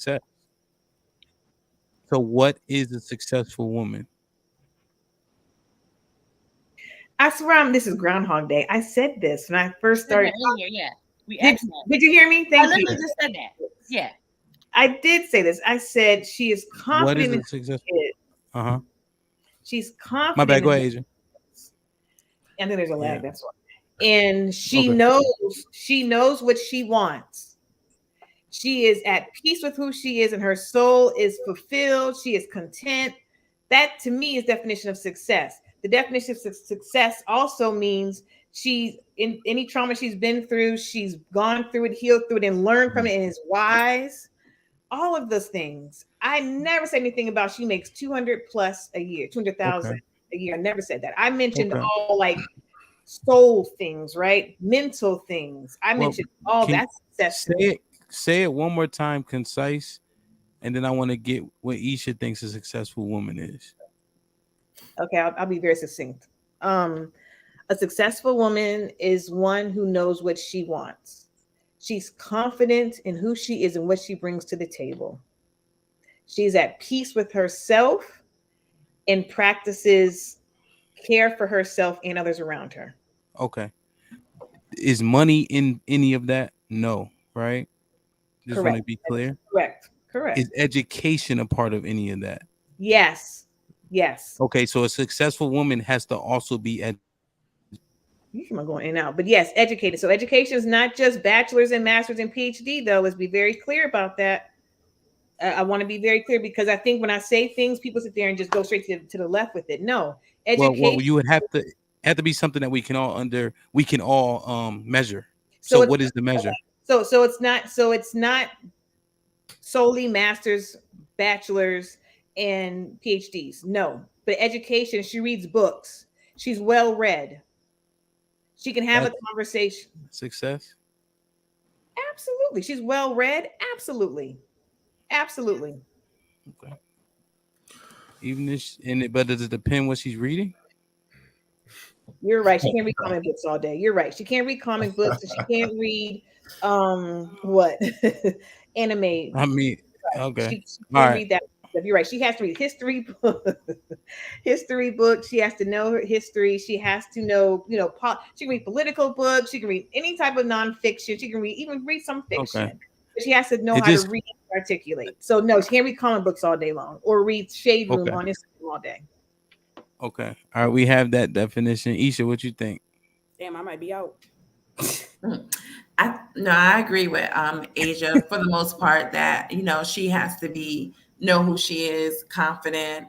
success. So what is a successful woman? I swear, this is Groundhog Day. I said this when I first Said started. that earlier, yeah. We Did, asked that. did you hear me? I Thank you. literally just said that. Yeah. I did say this. I said she is What is confident in a who successful? she is. Uh-huh. She's My bad. confident Go in ahead, who. Adrian. And then there's a Yeah. lag. That's why. And she Okay. knows what she wants. She is at peace with who she is, and her soul is fulfilled. She is content. That to me is definition of success. The definition of success also means she's in any trauma she's been through, she's gone through it, healed through it, and learned from it, and is wise. All of those things. I never said anything about she makes 200 plus a year, 200,000 Okay. a year. I never said that. I mentioned Okay. all like soul things, right? Mental things. I Well, mentioned all can that's successful. say it one more time, concise, and then I want to get what Isha thinks a successful woman is. Okay, I'll be very succinct. A successful woman is one who knows what she wants. She's confident in who she is and what she brings to the table. She's at peace with herself and practices care for herself and others around her. Okay. Is money in any of that? No, right? Just want Correct. to be clear. Correct. Correct. Is education a part of any of that? Yes. Yes. Okay, so a successful woman has to also be You keep on going in and out. But yes, educated. So education is not just bachelor's and master's and PhD, though. Let's be very clear about that. I want to be very clear because I think when I say things, people sit there and just go straight to the left with it. No, well, education. you would have to be something that we can all measure. So So it's what is the measure? so it's not solely masters, bachelors, and PhDs. No, but education. She reads books. She's well read. She can have a That's conversation. success. Absolutely, she's well read. Absolutely, absolutely. Okay. Even if but does it depend what she's reading? You're right. She can't read comic books all day. You're right. She can't read comic books, and she can't read what anime. I mean, She okay. All can't right. read that stuff. You're right. She has to read history history books. She has to know her history. She has to know, she can read political books. She can read any type of nonfiction. She can read some Okay. fiction. But she has to know It how to just read and articulate. So no, she can't read comic books all day long or read Shade Room okay. on Instagram all day. Okay. All right. We have that definition. Isha, what you think? Damn, I might be out. I agree with Asia for the most part that she has to know who she is, confident,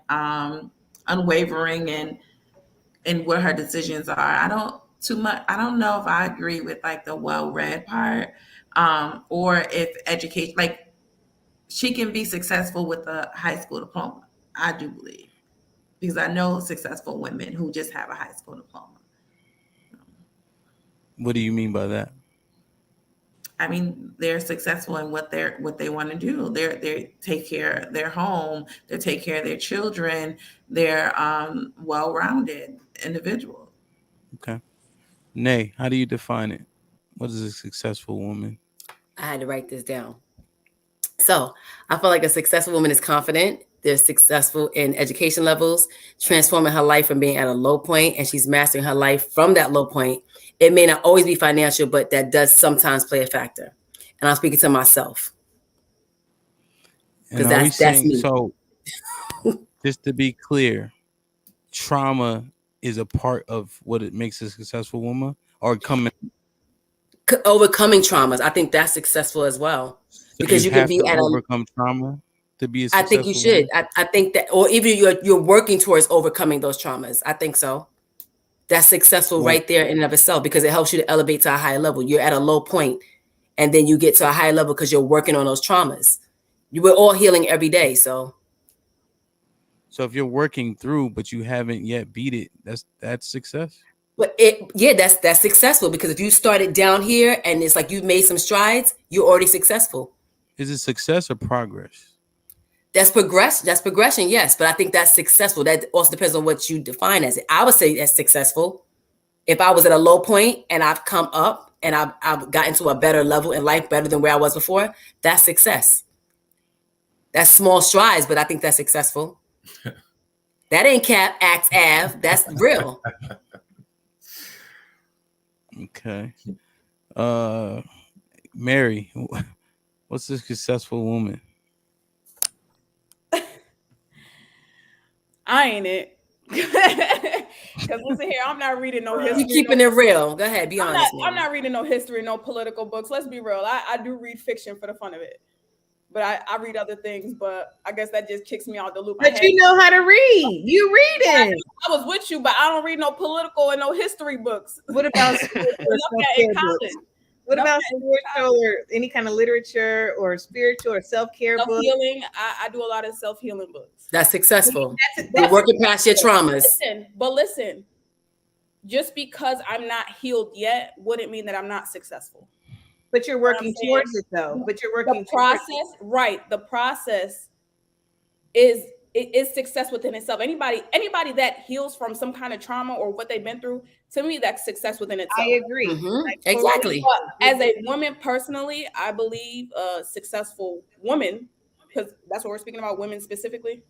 unwavering, and what her decisions are. I don't know if I agree with like the well-read part, or if education, like she can be successful with a high school diploma. I do believe, because I know successful women who just have a high school diploma. What do you mean by that? I mean, they're successful in what they want to do. They take care of their home. They take care of their children. They're well-rounded individuals. Okay. Nay, how do you define it? What is a successful woman? I had to write this down. So I feel like a successful woman is confident. They're successful in education levels, transforming her life from being at a low point, and she's mastering her life from that low point. It may not always be financial, but that does sometimes play a factor. And I'm speaking to myself And because are we that's saying me. so? Just to be clear, trauma is a part of what it makes a successful woman, or coming. Overcoming traumas, I think that's successful as well. So Because you can have be to at overcome trauma to be a I think you successful should. woman. I think that, or even you're working towards overcoming those traumas. I think so. That's successful Well, right there in and of itself because it helps you to elevate to a higher level. You're at a low point, and then you get to a higher level because you're working on those traumas. We're all healing every day, so if you're working through, but you haven't yet beat it, that's success. but that's successful because if you started down here and it's like you've made some strides, you're already successful. Is it success or progress? That's progression, yes, but I think that's successful. That also depends on what you define as it. I would say that's successful. If I was at a low point and I've come up and I've gotten to a better level in life, better than where I was before, that's success. That's small strides, but I think that's successful. That ain't cap act av. That's real. Okay. Mary, what's a successful woman? I ain't it. Because listen here, I'm not reading no history. You keeping it real. Go ahead, be honest. I'm not reading no history, no political books. Let's be real. I do read fiction for the fun of it. But I read other things, but I guess that just kicks me out the loop. But you know how to read. You reading. I was with you, but I don't read no political and no history books. What about self-care books? What about spiritual or any kind of literature or spiritual or self-care books? Self-healing. I do a lot of self-healing books. That's successful. You're working past your traumas. Listen, just because I'm not healed yet wouldn't mean that I'm not successful. But you're working towards it, though. But you're working the process, right? The process is success within itself. Anybody that heals from some kind of trauma or what they've been through, to me, that's success within itself. I agree. Exactly. But as a woman, personally, I believe a successful woman, because that's what we're speaking about, women specifically.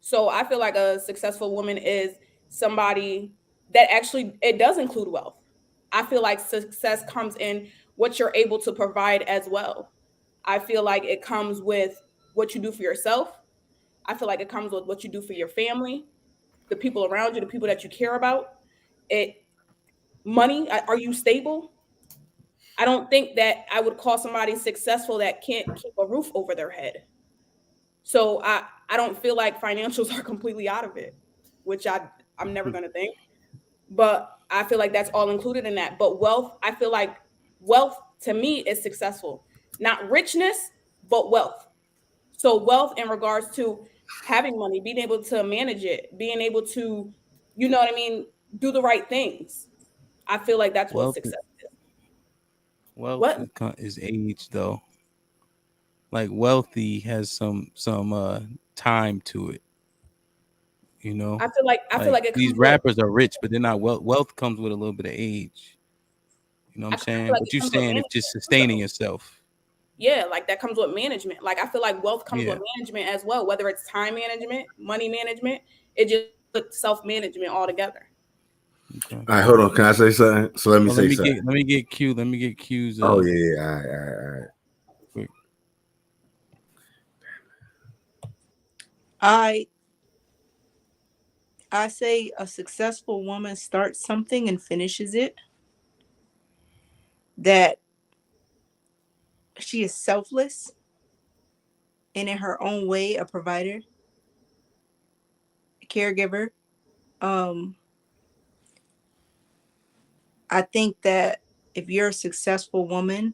So I feel like a successful woman is somebody that actually, it does include wealth. I feel like success comes in what you're able to provide as well. I feel like it comes with what you do for yourself. I feel like it comes with what you do for your family, the people around you, the people that you care about. Money, are you stable? I don't think that I would call somebody successful that can't keep a roof over their head. So I don't feel like financials are completely out of it, which I'm never going to think. But I feel like that's all included in that. But wealth, I feel like wealth to me is successful. Not richness, but wealth. So wealth in regards to having money, being able to manage it, being able to, you know what I mean, do the right things. I feel like that's what success is. Wealth is age, though. Like wealthy has some time to it. You know, I feel like these rappers are rich, but they're not wealth comes with a little bit of age. You know what I'm saying? Like but you're saying it's just sustaining yourself. Yeah, like that comes with management. Like I feel like wealth comes with management as well, whether it's time management, money management, it just puts self-management all together. Okay. All right, hold on. Can I say something? So let me say something. Let me get Q's. Oh yeah. All right. I say a successful woman starts something and finishes it. That she is selfless and in her own way a provider, a caregiver. I think that if you're a successful woman,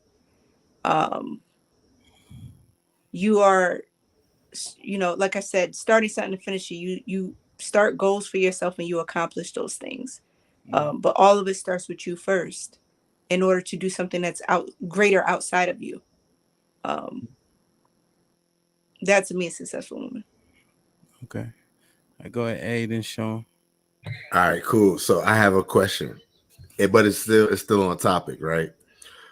you are, like I said, starting something to finish it. You start goals for yourself and you accomplish those things. But all of it starts with you first in order to do something that's greater outside of you. That to me is a successful woman. Okay. I go ahead, A, then Sean. All right, cool. So I have a question. But it's still on topic, right?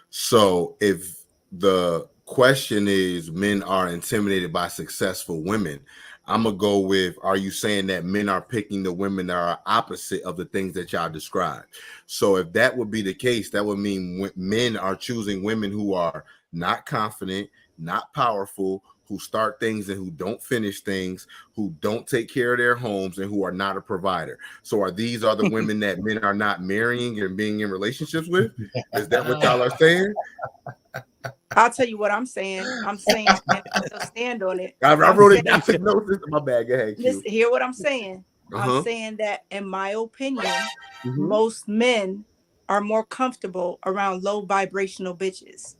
So if the question is men are intimidated by successful women, I'm gonna go with, are you saying that men are picking the women that are opposite of the things that y'all described? So if that would be the case, that would mean men are choosing women who are not confident, not powerful, who start things and who don't finish things, who don't take care of their homes, and who are not a provider. So are these the women that men are not marrying and being in relationships with? Is that what y'all are saying? I'll tell you what I'm saying. I'm saying, so stand on it. I wrote it down. No, my bad. Go ahead. Listen, hear what I'm saying. I'm saying that, in my opinion, most men are more comfortable around low vibrational bitches.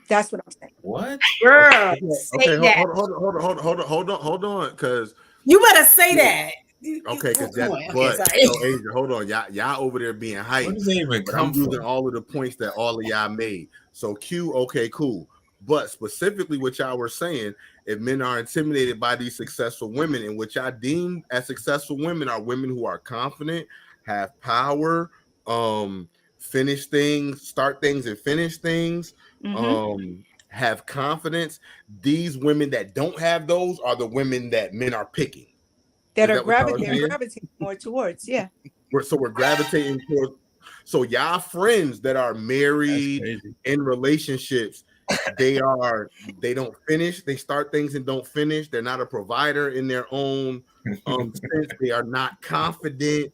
That's what I'm saying. What? Girl, okay, hold on, because you better say that. Okay, because Asia, hold on, y'all over there being hyped. I'm using all of the points that all of y'all made. So Q, okay, cool. But specifically, what y'all were saying, if men are intimidated by these successful women, and what y'all deem as successful women are women who are confident, have power, finish things, start things, and finish things, have confidence. These women that don't have those are the women that men are picking. That Is are that what y'all are saying? gravitating more towards. Yeah. We're gravitating towards. So y'all friends that are married in relationships, they don't finish. They start things and don't finish. They're not a provider in their own sense. They are not confident.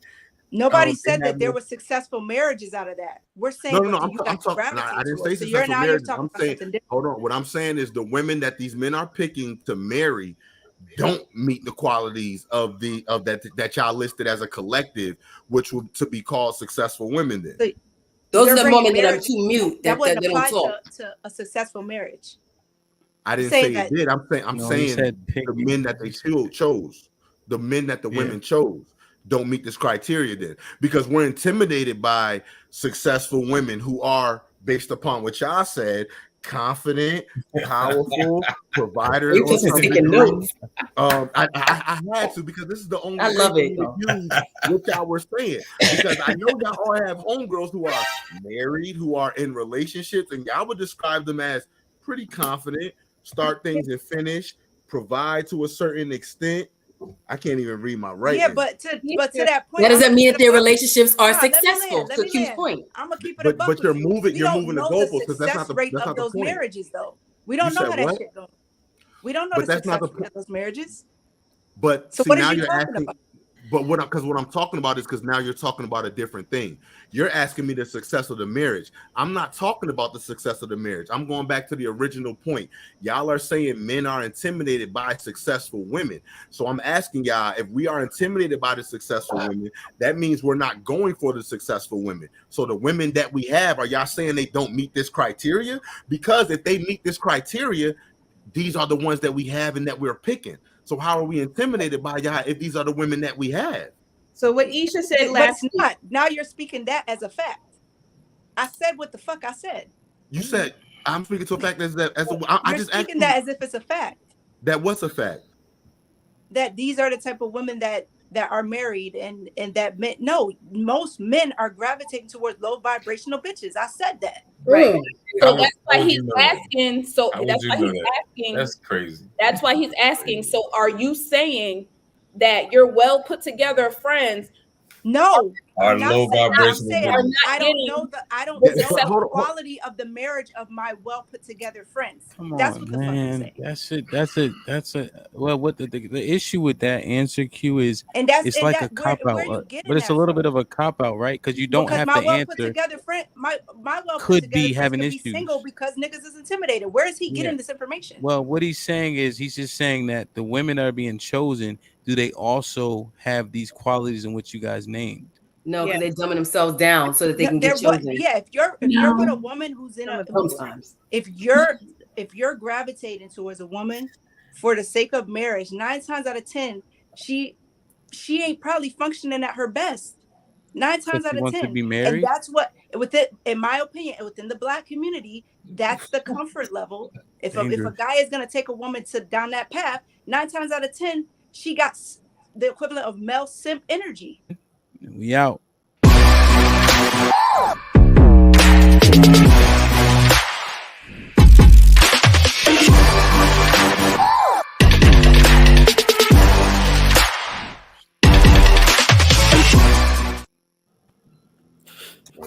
Nobody said that there were successful marriages out of that. We're saying, No. do you guys gravitate I didn't say towards? So you're talking about something different. Hold on. What I'm saying is the women that these men are picking to marry don't meet the qualities of that y'all listed as a collective, which would to be called successful women. Then So those are the women that are too mute that wouldn't they don't apply talk. to a successful marriage. I didn't say it did. I'm saying the men that they chose, the men that the women chose, don't meet this criteria then, because we're intimidated by successful women who are, based upon what y'all said, confident, powerful, providers. You just taking notes. I had to, because this is the only I love way it. to use what y'all were saying, because I know y'all all have homegirls who are married, who are in relationships, and y'all would describe them as pretty confident, start things and finish, provide to a certain extent. I can't even read my writing. Yeah, but to that point, that doesn't mean that their relationships are successful. To Q's point, I'm gonna keep it a buck. But you're with moving. We you're don't moving know the goalposts, because that's not the rate that's of not the those point. marriages, though. We don't know how that shit goes. We don't know But the that's not success the of those marriages. But so see, what now are you you're talking asking. about? But what I'm talking about is, because now you're talking about a different thing. You're asking me the success of the marriage. I'm not talking about the success of the marriage. I'm going back to the original point. Y'all are saying men are intimidated by successful women. So I'm asking y'all, if we are intimidated by the successful women, that means we're not going for the successful women. So the women that we have, are y'all saying they don't meet this criteria? Because if they meet this criteria, these are the ones that we have and that we're picking. So how are we intimidated by y'all if these are the women that we have? So what Isha said but last it's not. Now you're speaking that as a fact. I said what the fuck I said. You said I'm speaking to a fact I just speaking that as if it's a fact. That what's a fact? That these are the type of women that are married and that men. No, most men are gravitating towards low vibrational bitches. I said that. Right. So that's why he's asking. So that's why he's asking. That's crazy. That's why he's asking. So are you saying that your well put together friends No, are low vibrational? I don't know the quality of the marriage of my well put together friends. That's what the fuck I'm saying. That's it. Well, what the issue with that answer, Q, is, and that's it's like a cop out, but it's a little bit of a cop out, right? Because you don't have to answer. Put together friend, my well could put be together having could issues. be single because niggas is intimidated. Where is he getting this information? Well, what he's saying is, he's just saying that the women that are being chosen, do they also have these qualities in which you guys named? No, because they're dumbing themselves down so that they can get chosen. If you're with a woman who's in a sometimes, if you're gravitating towards a woman for the sake of marriage, 9 times out of 10, she ain't probably functioning at her best. 9 times out of 10, to be married? And that's what in my opinion, within the Black community, that's the comfort level. If a guy is gonna take a woman down that path, 9 times out of 10, she got the equivalent of male simp energy. We out.